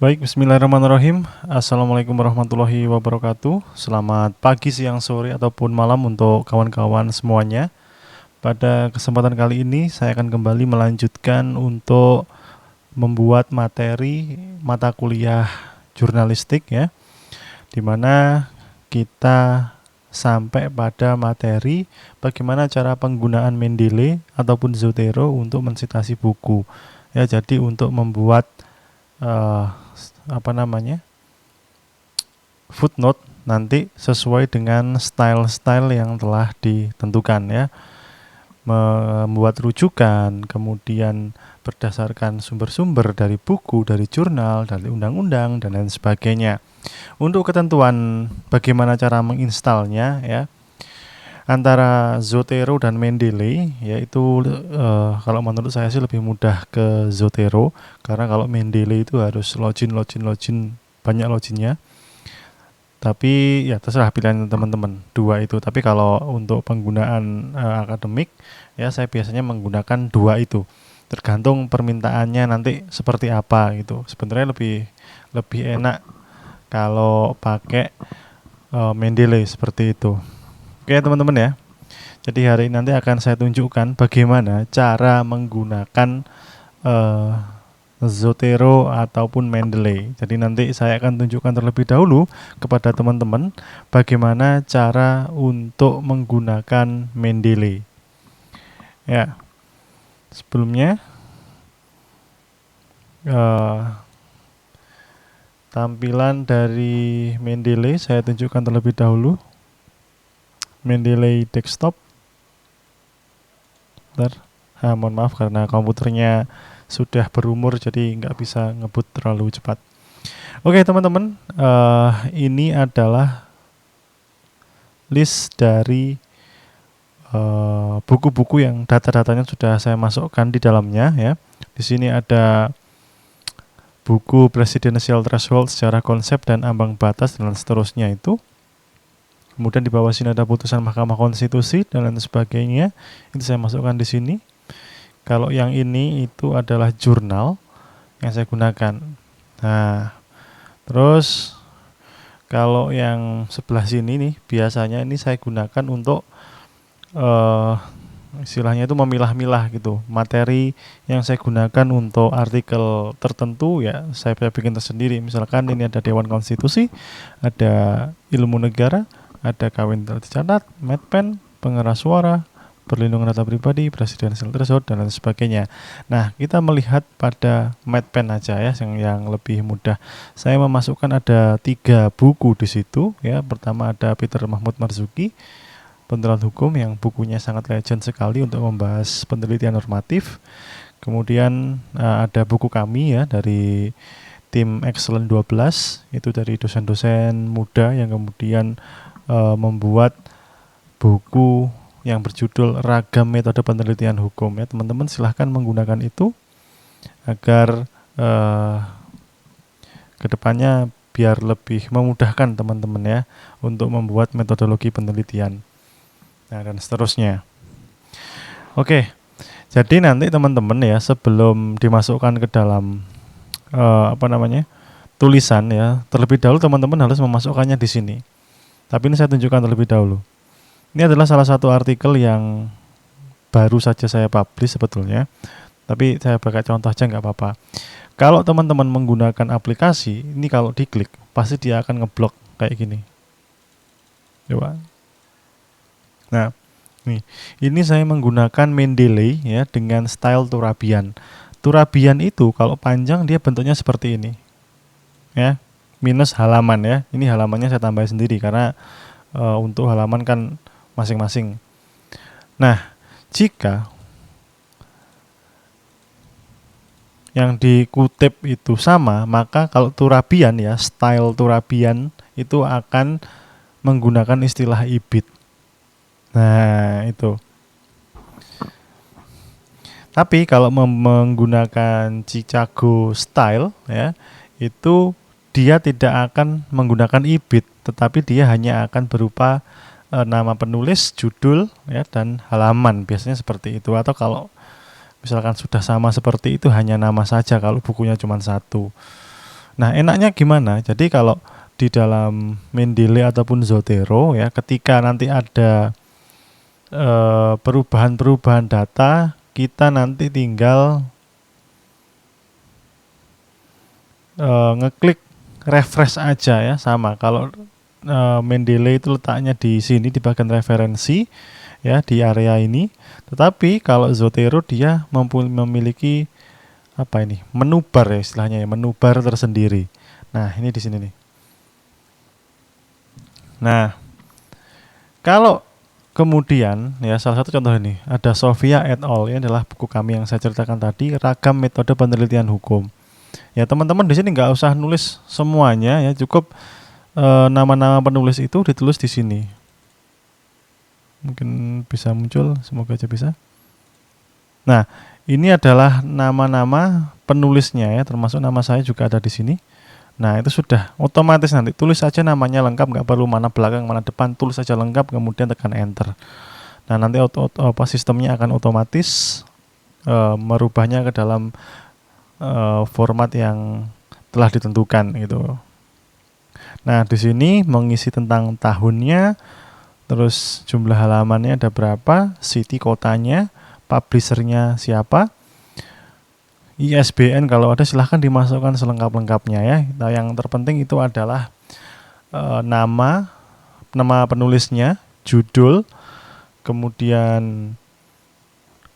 Baik, bismillahirrahmanirrahim. Assalamualaikum warahmatullahi wabarakatuh. Selamat pagi, siang, sore, ataupun malam untuk kawan-kawan semuanya. Pada kesempatan kali ini, saya akan kembali melanjutkan untuk membuat materi mata kuliah jurnalistik ya, di mana kita sampai pada materi bagaimana cara penggunaan Mendeley ataupun Zotero untuk mensitasi buku. Ya, jadi untuk membuat eh, footnote nanti sesuai dengan style-style yang telah ditentukan ya, membuat rujukan, kemudian berdasarkan sumber-sumber dari buku, dari jurnal, dari undang-undang dan lain sebagainya. Untuk ketentuan bagaimana cara menginstalnya ya, antara Zotero dan Mendeley, yaitu kalau menurut saya sih lebih mudah ke Zotero, karena kalau Mendeley itu harus login banyak loginnya. Tapi ya terserah pilihan teman-teman dua itu. Tapi kalau untuk penggunaan akademik ya, saya biasanya menggunakan dua itu. Tergantung permintaannya nanti seperti apa gitu. Sebenarnya lebih lebih enak kalau pakai Mendeley seperti itu. Oke teman-teman ya. Jadi hari ini nanti akan saya tunjukkan bagaimana cara menggunakan eh, Zotero ataupun Mendeley. Jadi nanti saya akan tunjukkan terlebih dahulu kepada teman-teman bagaimana cara untuk menggunakan Mendeley. Ya, sebelumnya eh, tampilan dari Mendeley saya tunjukkan terlebih dahulu. Mendeley desktop. Bentar. Mohon maaf karena komputernya sudah berumur jadi nggak bisa ngebut terlalu cepat. Oke teman-teman, ini adalah list dari buku-buku yang data-datanya sudah saya masukkan di dalamnya ya. Di sini ada buku Presidential Threshold secara konsep dan ambang batas dan seterusnya itu. Kemudian di bawah sini ada putusan Mahkamah Konstitusi dan lain sebagainya. Itu saya masukkan di sini. Kalau yang ini itu adalah jurnal yang saya gunakan. Nah, terus kalau yang sebelah sini nih, biasanya ini saya gunakan untuk istilahnya itu memilah-milah gitu. Materi yang saya gunakan untuk artikel tertentu ya saya bikin tersendiri. Misalkan ini ada Dewan Konstitusi, ada Ilmu Negara, ada kawin tercatat, medpen, pengeras suara, perlindungan data pribadi, presidential threshold dan lain sebagainya. Nah, kita melihat pada medpen aja ya, yang lebih mudah. Saya memasukkan ada 3 buku di situ ya. Pertama ada Peter Mahmud Marzuki, Penelitian Hukum, yang bukunya sangat legend sekali untuk membahas penelitian normatif. Kemudian ada buku kami ya dari tim Excellent 12, itu dari dosen-dosen muda yang kemudian membuat buku yang berjudul Ragam Metode Penelitian Hukum ya. Teman-teman silahkan menggunakan itu agar kedepannya biar lebih memudahkan teman-teman ya untuk membuat metodologi penelitian. Nah, dan seterusnya. Oke, jadi nanti teman-teman ya sebelum dimasukkan ke dalam tulisan ya, terlebih dahulu teman-teman harus memasukkannya di sini. Tapi ini saya tunjukkan terlebih dahulu. Ini adalah salah satu artikel yang baru saja saya publish sebetulnya. Tapi saya pakai contoh aja nggak apa-apa. Kalau teman-teman menggunakan aplikasi, ini kalau diklik pasti dia akan ngeblok kayak gini. Coba. Nah, ini saya menggunakan Mendeley ya dengan style Turabian. Turabian itu kalau panjang dia bentuknya seperti ini. Ya, minus halaman ya. Ini halamannya saya tambah sendiri karena untuk halaman kan masing-masing. Nah, jika yang dikutip itu sama, maka kalau Turabian ya, style Turabian itu akan menggunakan istilah ibid. Nah, itu. Tapi kalau menggunakan Chicago style ya, itu dia tidak akan menggunakan ibid, tetapi dia hanya akan berupa nama penulis, judul ya, dan halaman. Biasanya seperti itu. Atau kalau misalkan sudah sama seperti itu hanya nama saja kalau bukunya cuma satu. Nah, enaknya gimana? Jadi kalau di dalam Mendeley ataupun Zotero ya, ketika nanti ada perubahan-perubahan data, kita nanti tinggal ngeklik refresh aja ya, sama. Kalau Mendeley itu letaknya di sini di bagian referensi ya, di area ini. Tetapi kalau Zotero dia memiliki apa ini? Menu bar ya istilahnya ya, menu bar tersendiri. Nah, ini di sini nih. Nah, kalau kemudian ya salah satu contoh ini ada Sofia et al. Ini adalah buku kami yang saya ceritakan tadi, ragam metode penelitian hukum. Ya teman-teman di sini nggak usah nulis semuanya ya, cukup nama-nama penulis itu ditulis di sini. Mungkin bisa muncul, semoga aja bisa. Nah, ini adalah nama-nama penulisnya ya, termasuk nama saya juga ada di sini. Nah, itu sudah otomatis nanti tulis saja namanya lengkap, nggak perlu mana belakang mana depan, tulis saja lengkap kemudian tekan enter. Nah, nanti sistemnya akan otomatis merubahnya ke dalam format yang telah ditentukan gitu. Nah, di sini mengisi tentang tahunnya, terus jumlah halamannya ada berapa, city kotanya, publishernya siapa, ISBN kalau ada silahkan dimasukkan selengkap-lengkapnya ya. Nah, yang terpenting itu adalah nama penulisnya, judul, kemudian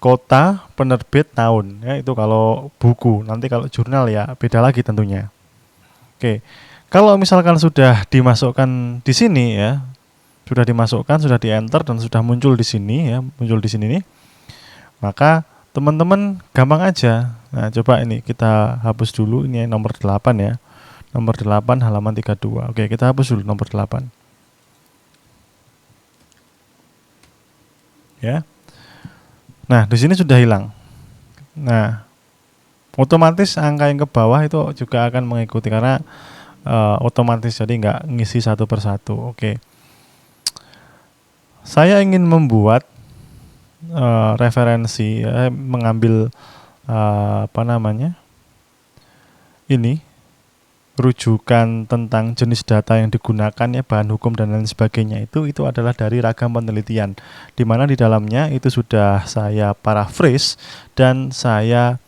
kota, penerbit, tahun ya, itu kalau buku. Nanti kalau jurnal ya beda lagi tentunya. Oke. Kalau misalkan sudah dimasukkan di sini ya, sudah dimasukkan, sudah di-enter dan sudah muncul di sini ya, muncul di sini nih. Maka teman-teman gampang aja. Nah, coba ini kita hapus dulu, ini nomor 8 ya. Nomor 8 halaman 32. Oke, kita hapus dulu nomor 8. Ya. Nah, di sini sudah hilang. Nah, otomatis angka yang ke bawah itu juga akan mengikuti karena otomatis, jadi nggak ngisi satu persatu. Oke. Saya ingin membuat referensi, mengambil ini rujukan tentang jenis data yang digunakan ya, bahan hukum dan lain sebagainya, itu adalah dari ragam penelitian, di mana di dalamnya itu sudah saya paraphrase dan saya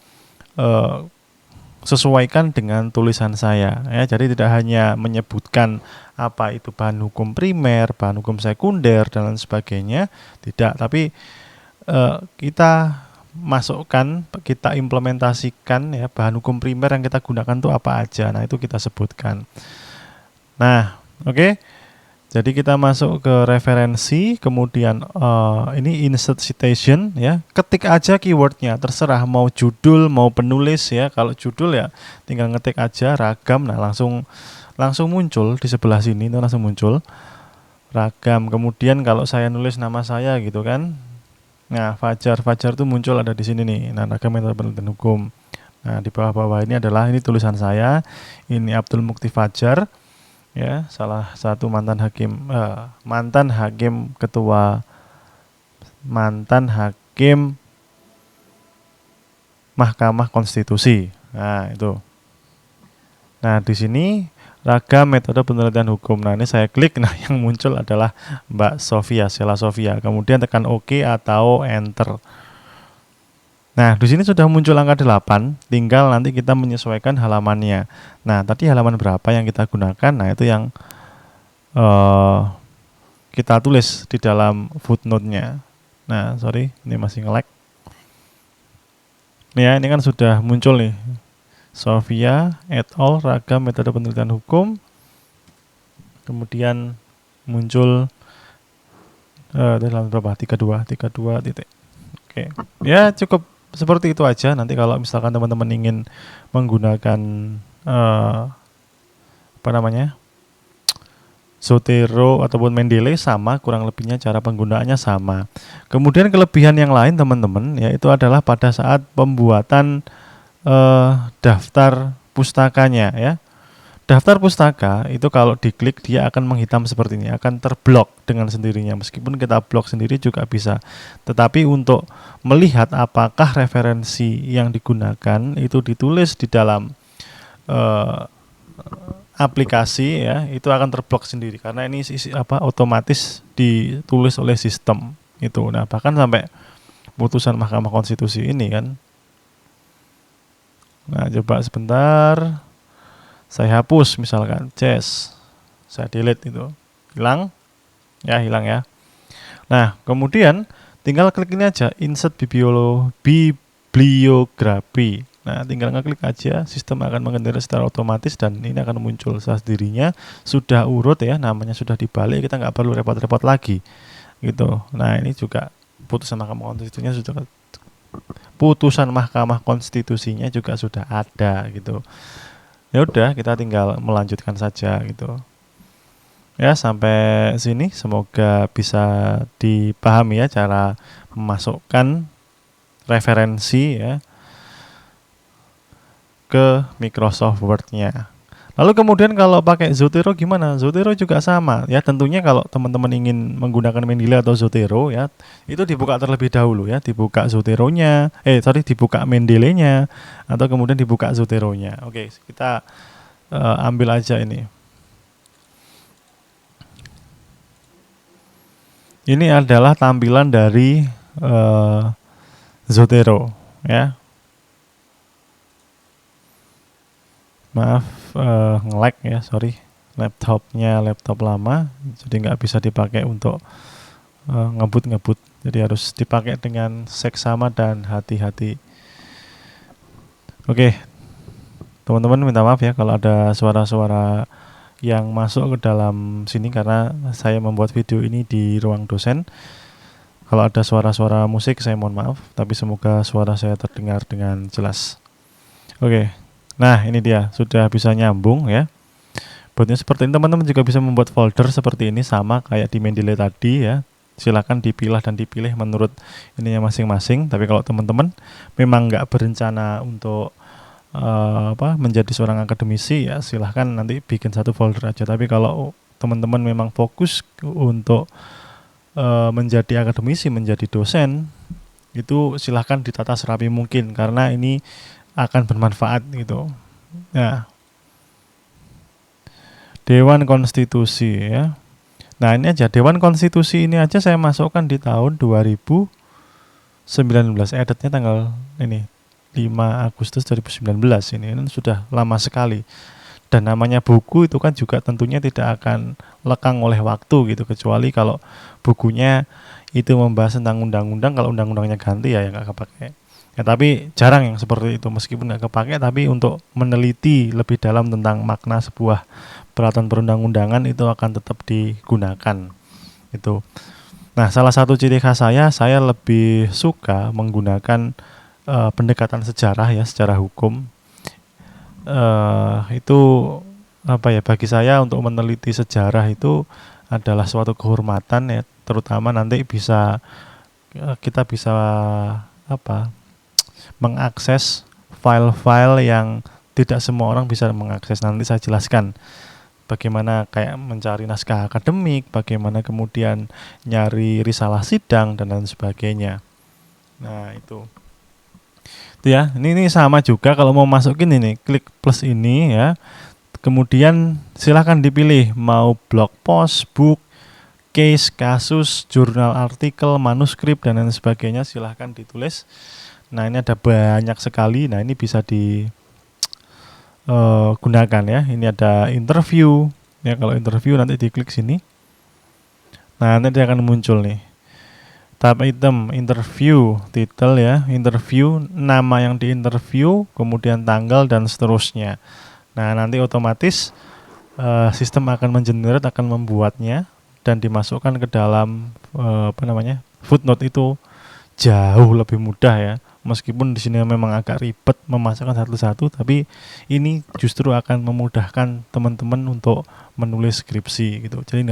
sesuaikan dengan tulisan saya ya. Jadi tidak hanya menyebutkan apa itu bahan hukum primer, bahan hukum sekunder dan lain sebagainya, tidak, tapi kita masukkan, kita implementasikan ya bahan hukum primer yang kita gunakan itu apa aja. Nah, itu kita sebutkan. Nah, oke. Jadi kita masuk ke referensi, kemudian ini insert citation ya. Ketik aja keywordnya, terserah mau judul, mau penulis ya. Kalau judul ya tinggal ngetik aja ragam, nah langsung muncul di sebelah sini, itu langsung muncul ragam. Kemudian kalau saya nulis nama saya gitu kan, nah Fajar itu muncul ada di sini nih. Nah, ragam metode penelitian hukum. Nah, di bawah-bawah ini adalah ini tulisan saya. Ini Abdul Mukti Fajar. Ya, salah satu mantan hakim Mahkamah Konstitusi. Nah, itu. Nah, di sini ragam metode penelitian hukum. Nah, ini saya klik, nah yang muncul adalah Mbak Sofia, Sheila Sofia. Kemudian tekan OK atau enter. Nah, di sini sudah muncul angka 8, tinggal nanti kita menyesuaikan halamannya. Nah, tadi halaman berapa yang kita gunakan? Nah, itu yang kita tulis di dalam footnote-nya. Nah, sorry, ini masih nge-lag. Nih ya, ini kan sudah muncul nih. Sofia et al. Ragam metode penelitian hukum. Kemudian muncul dalam berapa? 32 titik. Oke. Ya, cukup seperti itu aja. Nanti kalau misalkan teman-teman ingin menggunakan Zotero ataupun Mendeley, sama, kurang lebihnya cara penggunaannya sama. Kemudian kelebihan yang lain teman-teman yaitu adalah pada saat pembuatan daftar pustakanya ya. Daftar pustaka itu kalau diklik dia akan menghitam seperti ini, akan terblok dengan sendirinya. Meskipun kita blok sendiri juga bisa. Tetapi untuk melihat apakah referensi yang digunakan itu ditulis di dalam aplikasi ya itu akan terblok sendiri karena ini otomatis ditulis oleh sistem itu. Nah, bahkan sampai putusan Mahkamah Konstitusi ini kan. Nah, coba sebentar saya hapus misalkan Ces, saya delete itu, hilang ya. Nah, kemudian tinggal klik ini aja, insert bibliografi. Nah, tinggal ngeklik aja, sistem akan mengenerate secara otomatis dan ini akan muncul sendirinya, sudah urut ya, namanya sudah dibalik, kita nggak perlu repot-repot lagi gitu. Nah, ini juga putusan Mahkamah Konstitusinya juga sudah ada gitu. Ya udah, kita tinggal melanjutkan saja gitu. Ya, sampai sini semoga bisa dipahami ya cara memasukkan referensi ya ke Microsoft Word-nya. Lalu kemudian kalau pakai Zotero gimana? Zotero juga sama ya, tentunya kalau teman-teman ingin menggunakan Mendeley atau Zotero ya, itu dibuka terlebih dahulu ya, dibuka Zoteronya, dibuka Mendeley-nya atau kemudian dibuka Zoteronya. Oke, kita ambil aja ini. Ini adalah tampilan dari Zotero ya. Maaf nge-lag ya, sorry, laptopnya laptop lama jadi nggak bisa dipakai untuk ngebut, jadi harus dipakai dengan seksama dan hati-hati. Oke, teman-teman minta maaf ya kalau ada suara-suara yang masuk ke dalam sini karena saya membuat video ini di ruang dosen. Kalau ada suara-suara musik saya mohon maaf, tapi semoga suara saya terdengar dengan jelas. Oke. Nah, ini dia, sudah bisa nyambung ya. Buatnya seperti ini, teman-teman juga bisa membuat folder seperti ini sama kayak di Mendeley tadi ya. Silakan dipilah dan dipilih menurut ininya masing-masing. Tapi kalau teman-teman memang nggak berencana untuk menjadi seorang akademisi ya, silahkan nanti bikin satu folder aja. Tapi kalau teman-teman memang fokus untuk menjadi akademisi, menjadi dosen, itu silahkan ditata serapi mungkin karena ini akan bermanfaat gitu. Nah, Dewan Konstitusi ya. Nah, ini aja Dewan Konstitusi ini aja saya masukkan di tahun 2019. Editnya tanggal ini 5 Agustus 2019 ini sudah lama sekali. Dan namanya buku itu kan juga tentunya tidak akan lekang oleh waktu gitu, kecuali kalau bukunya itu membahas tentang undang-undang. Kalau undang-undangnya ganti ya nggak kepakai. Ya, tapi jarang yang seperti itu, meskipun nggak kepake, tapi untuk meneliti lebih dalam tentang makna sebuah peraturan perundang-undangan itu akan tetap digunakan itu. Nah, salah satu ciri khas saya lebih suka menggunakan pendekatan sejarah ya, secara hukum. Itu bagi saya untuk meneliti sejarah itu adalah suatu kehormatan ya, terutama nanti kita bisa mengakses file-file yang tidak semua orang bisa mengakses. Nanti saya jelaskan bagaimana kayak mencari naskah akademik, bagaimana kemudian nyari risalah sidang dan lain sebagainya. Nah, itu ya, ini sama juga kalau mau masukin ini, klik plus ini ya. Kemudian silahkan dipilih mau blog post, book, case, kasus, jurnal, artikel, manuskrip dan lain sebagainya, silahkan ditulis. Nah, ini ada banyak sekali. Nah, ini bisa digunakan ya. Ini ada interview. Ya, kalau interview nanti diklik sini. Nah, nanti akan muncul nih. Tab item interview, title ya, interview, nama yang diinterview, kemudian tanggal dan seterusnya. Nah, nanti otomatis sistem akan mengenerate, akan membuatnya dan dimasukkan ke dalam footnote. Itu jauh lebih mudah ya. Meskipun di sini memang agak ribet memasukkan satu-satu, tapi ini justru akan memudahkan teman-teman untuk menulis skripsi gitu. Jadi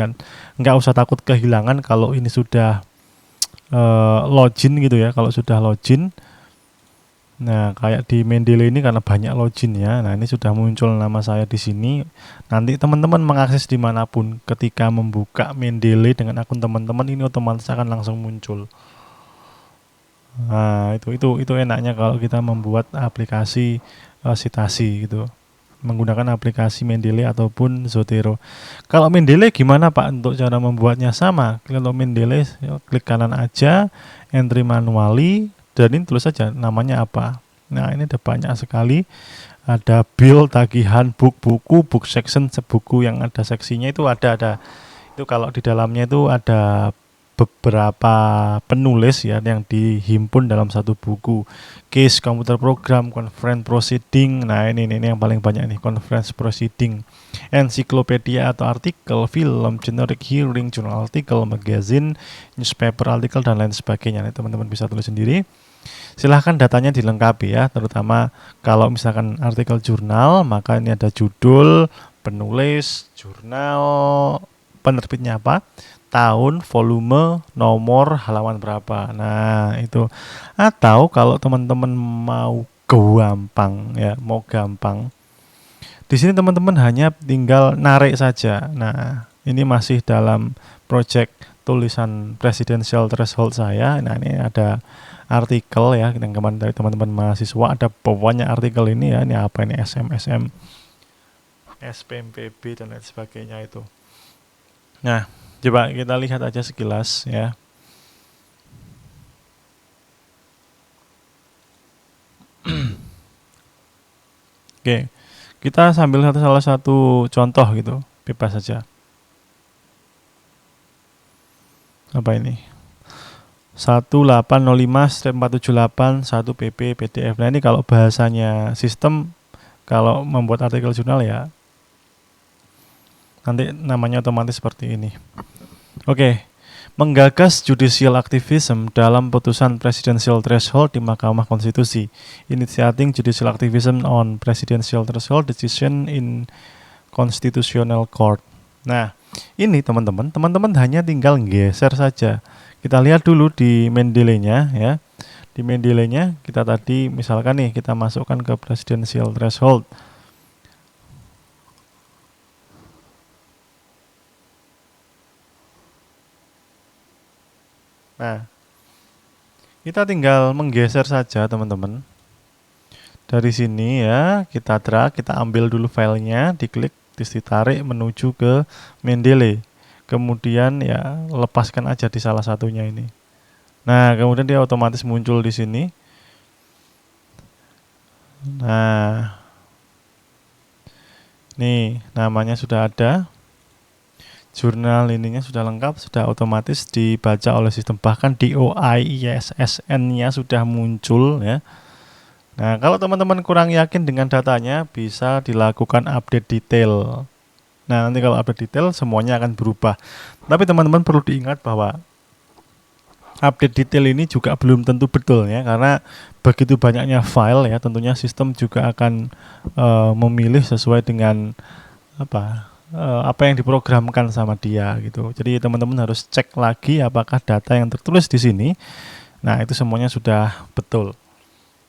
nggak usah takut kehilangan kalau ini sudah login gitu ya. Kalau sudah login, nah kayak di Mendeley ini karena banyak login ya. Nah, ini sudah muncul nama saya di sini. Nanti teman-teman mengakses dimanapun ketika membuka Mendeley dengan akun teman-teman, ini otomatis akan langsung muncul. Nah, itu enaknya kalau kita membuat aplikasi sitasi gitu. menggunakan aplikasi Mendeley ataupun Zotero. Kalau Mendeley gimana Pak untuk cara membuatnya? Sama. Kalau Mendeley klik kanan aja, entry manually, dan ini tulis saja namanya apa. Nah, ini ada banyak sekali. Ada bill, tagihan, book, buku, book section, buku yang ada seksinya itu ada. Itu kalau di dalamnya itu ada beberapa penulis ya yang dihimpun dalam satu buku. Case, computer program, conference proceeding. Nah, ini yang paling banyak nih, conference proceeding. Ensiklopedia atau artikel, film, generic hearing, jurnal artikel, magazine, newspaper artikel dan lain sebagainya. Nah, teman-teman bisa tulis sendiri. Silahkan datanya dilengkapi ya, terutama kalau misalkan artikel jurnal, maka ini ada judul, penulis, jurnal, penerbitnya apa, tahun, volume, nomor, halaman berapa. Nah, itu. Atau kalau teman-teman mau gampang ya, mau gampang. Di sini teman-teman hanya tinggal narik saja. Nah, ini masih dalam project tulisan presidential threshold saya. Nah, ini ada artikel ya yang kemarin dari teman-teman mahasiswa, ada banyak artikel ini ya. Ini apa ini, SMSM, SPMPB dan lain sebagainya itu. Nah, coba kita lihat aja sekilas ya. Oke, kita sambil salah satu contoh gitu, bebas saja. Apa ini? 1805/478 1 PP PDF. Nah, ini kalau bahasanya sistem, kalau membuat artikel jurnal ya nanti namanya otomatis seperti ini. Oke, menggagas judicial activism dalam putusan presidential threshold di Mahkamah Konstitusi. Initiating judicial activism on presidential threshold decision in constitutional court. Nah, ini teman-teman hanya tinggal geser saja. Kita lihat dulu di Mendeley-nya ya. Di Mendeley-nya kita tadi misalkan nih kita masukkan ke presidential threshold. Nah, kita tinggal menggeser saja teman-teman. Dari sini ya, kita drag, kita ambil dulu filenya, diklik, ditarik menuju ke Mendeley. Kemudian ya lepaskan aja di salah satunya ini. Nah, kemudian dia otomatis muncul di sini. Nah, nih namanya sudah ada. Jurnal ininya sudah lengkap, sudah otomatis dibaca oleh sistem. Bahkan DOI ISSN-nya sudah muncul ya. Nah, kalau teman-teman kurang yakin dengan datanya, bisa dilakukan update detail. Nah, nanti kalau update detail semuanya akan berubah. Tapi teman-teman perlu diingat bahwa update detail ini juga belum tentu betul ya, karena begitu banyaknya file ya, tentunya sistem juga akan memilih sesuai dengan apa yang diprogramkan sama dia gitu. Jadi teman-teman harus cek lagi apakah data yang tertulis di sini, nah itu semuanya sudah betul.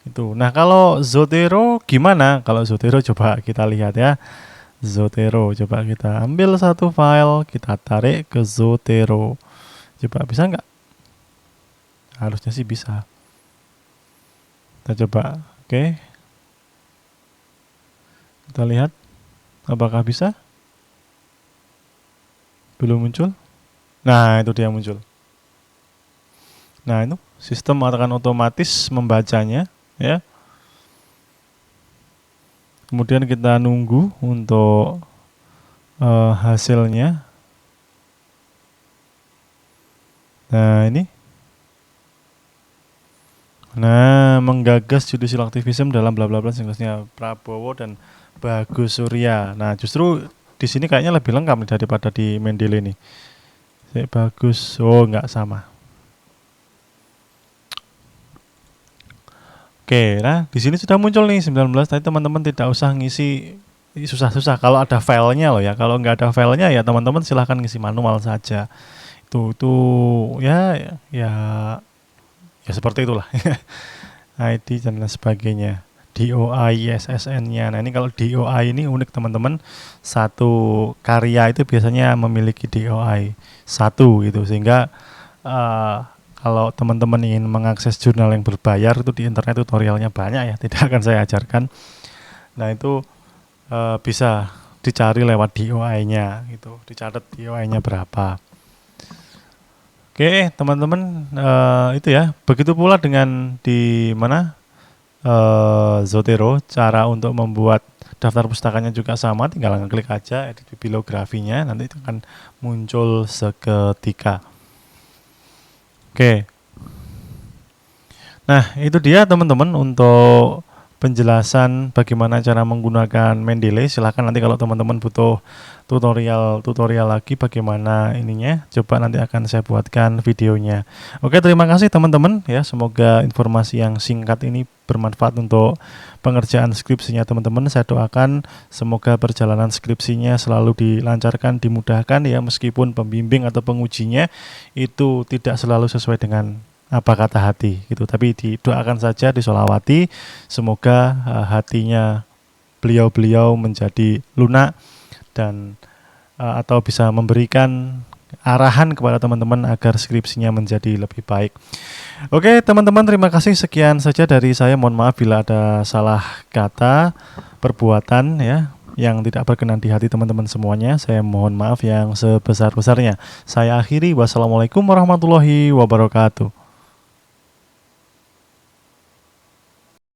Itu. Nah, kalau Zotero gimana? Kalau Zotero coba kita lihat ya. Zotero, coba kita ambil satu file, kita tarik ke Zotero. Coba bisa nggak? Harusnya sih bisa. Kita coba, oke. Kita lihat, apakah bisa? Belum muncul? Nah, itu dia muncul. Nah, itu sistem akan otomatis membacanya, ya. Kemudian kita nunggu untuk hasilnya. Nah, ini. Nah, menggagas judicial activism dalam bla bla bla sejenisnya Prabowo dan Bagus Surya. Nah, justru di sini kayaknya lebih lengkap nih daripada di Mendeley nih. Bagus. Oh, nggak sama. Oke, nah di sini sudah muncul nih 19. Tadi teman-teman tidak usah ngisi susah-susah. Kalau ada filenya loh ya. Kalau nggak ada filenya ya teman-teman silahkan ngisi manual saja. Itu ya seperti itulah. ID dan lain sebagainya. DOI SSN-nya. Nah, ini kalau DOI ini unik teman-teman. Satu karya itu biasanya memiliki DOI 1 gitu, sehingga kalau teman-teman ingin mengakses jurnal yang berbayar itu di internet tutorialnya banyak ya, tidak akan saya ajarkan. Nah, itu bisa dicari lewat DOI-nya gitu, dicatat DOI-nya berapa. Oke, teman-teman, itu ya. Begitu pula dengan di mana Zotero, cara untuk membuat daftar pustakanya juga sama, tinggal ngeklik aja edit bibliografinya, nanti itu akan muncul seketika. Oke. Nah, itu dia teman-teman untuk penjelasan bagaimana cara menggunakan Mendeley. Silahkan nanti kalau teman-teman butuh tutorial lagi bagaimana ininya, coba nanti akan saya buatkan videonya. Oke, terima kasih teman-teman ya. Semoga informasi yang singkat ini bermanfaat untuk pengerjaan skripsinya teman-teman. Saya doakan semoga perjalanan skripsinya selalu dilancarkan, dimudahkan ya, meskipun pembimbing atau pengujinya itu tidak selalu sesuai dengan apa kata hati gitu, tapi didoakan saja, disolawati, semoga hatinya beliau-beliau menjadi lunak dan atau bisa memberikan arahan kepada teman-teman agar skripsinya menjadi lebih baik. Oke teman-teman, terima kasih, sekian saja dari saya. Mohon maaf bila ada salah kata, perbuatan ya yang tidak berkenan di hati teman-teman semuanya. Saya mohon maaf yang sebesar-besarnya. Saya akhiri, wassalamualaikum warahmatullahi wabarakatuh.